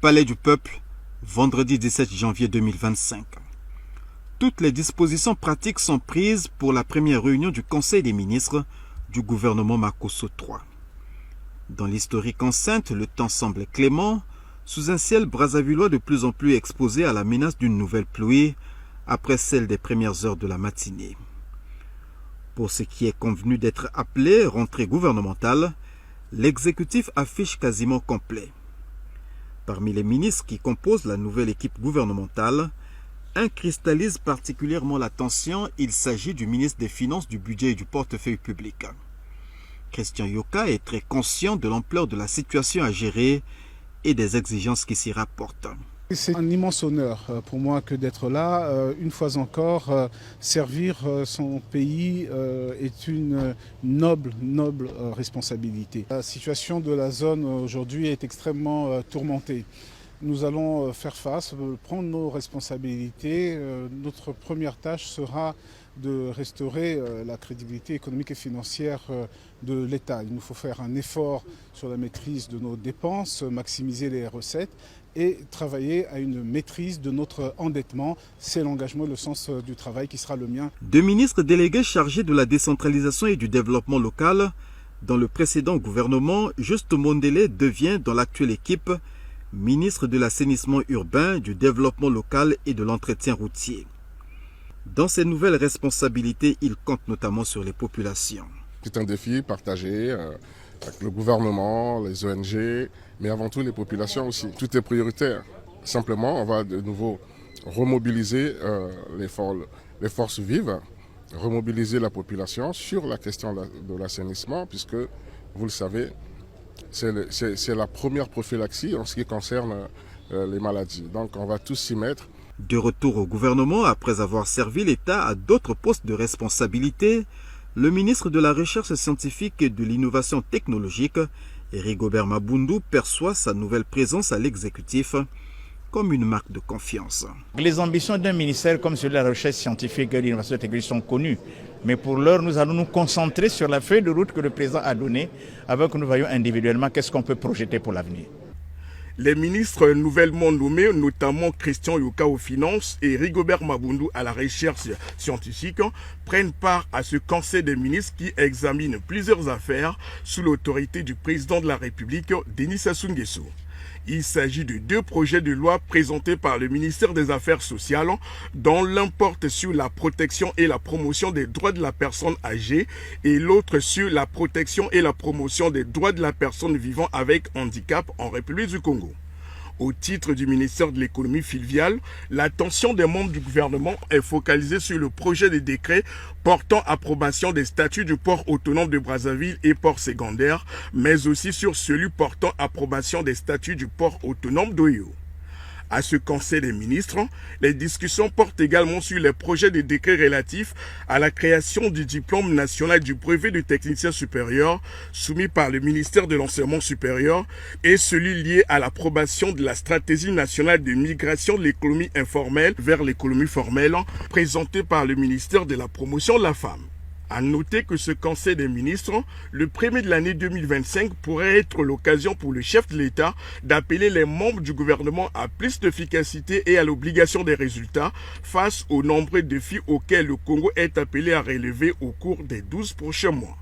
Palais du Peuple, vendredi 17 janvier 2025. Toutes les dispositions pratiques sont prises pour la première réunion du Conseil des ministres du gouvernement Makosso III. Dans l'historique enceinte, le temps semble clément, sous un ciel brazzavillois de plus en plus exposé à la menace d'une nouvelle pluie après celle des premières heures de la matinée. Pour ce qui est convenu d'être appelé rentrée gouvernementale, l'exécutif affiche quasiment complet. Parmi les ministres qui composent la nouvelle équipe gouvernementale, un cristallise particulièrement l'attention, il s'agit du ministre des Finances, du Budget et du Portefeuille public. Christian Yoka est très conscient de l'ampleur de la situation à gérer et des exigences qui s'y rapportent. C'est un immense honneur pour moi que d'être là. Une fois encore, servir son pays est une noble responsabilité. La situation de la zone aujourd'hui est extrêmement tourmentée. Nous allons faire face, prendre nos responsabilités. Notre première tâche sera de restaurer la crédibilité économique et financière de l'État. Il nous faut faire un effort sur la maîtrise de nos dépenses, maximiser les recettes et travailler à une maîtrise de notre endettement. C'est l'engagement et le sens du travail qui sera le mien. Deux ministres délégués chargés de la décentralisation et du développement local, dans le précédent gouvernement, Juste Mondele devient dans l'actuelle équipe ministre de l'assainissement urbain, du développement local et de l'entretien routier. Dans ses nouvelles responsabilités, il compte notamment sur les populations. C'est un défi partagé avec le gouvernement, les ONG, mais avant tout les populations aussi. Tout est prioritaire. Simplement, on va de nouveau remobiliser les forces vives, remobiliser la population sur la question de l'assainissement, puisque, vous le savez, c'est la première prophylaxie en ce qui concerne les maladies. Donc on va tous s'y mettre. De retour au gouvernement, après avoir servi l'État à d'autres postes de responsabilité, le ministre de la Recherche scientifique et de l'Innovation technologique, Rigobert Mabundu, perçoit sa nouvelle présence à l'exécutif comme une marque de confiance. Les ambitions d'un ministère comme celui de la Recherche scientifique et de l'Innovation technologique sont connues. Mais pour l'heure, nous allons nous concentrer sur la feuille de route que le président a donnée, avant que nous voyions individuellement qu'est-ce qu'on peut projeter pour l'avenir. Les ministres nouvellement nommés, notamment Christian Yoka aux finances et Rigobert Mabundu à la recherche scientifique, prennent part à ce conseil des ministres qui examine plusieurs affaires sous l'autorité du président de la République, Denis Sassou Nguesso. Il s'agit de deux projets de loi présentés par le ministère des Affaires sociales, dont l'un porte sur la protection et la promotion des droits de la personne âgée et l'autre sur la protection et la promotion des droits de la personne vivant avec handicap en République du Congo. Au titre du ministère de l'économie fluviale, l'attention des membres du gouvernement est focalisée sur le projet de décret portant approbation des statuts du port autonome de Brazzaville et port secondaire, mais aussi sur celui portant approbation des statuts du port autonome d'Oyo. À ce Conseil des ministres, les discussions portent également sur les projets de décret relatifs à la création du diplôme national du brevet de technicien supérieur soumis par le ministère de l'Enseignement supérieur et celui lié à l'approbation de la stratégie nationale de migration de l'économie informelle vers l'économie formelle présentée par le ministère de la Promotion de la Femme. À noter que ce Conseil des ministres, le premier de l'année 2025, pourrait être l'occasion pour le chef de l'État d'appeler les membres du gouvernement à plus d'efficacité et à l'obligation des résultats face aux nombreux défis auxquels le Congo est appelé à relever au cours des 12 prochains mois.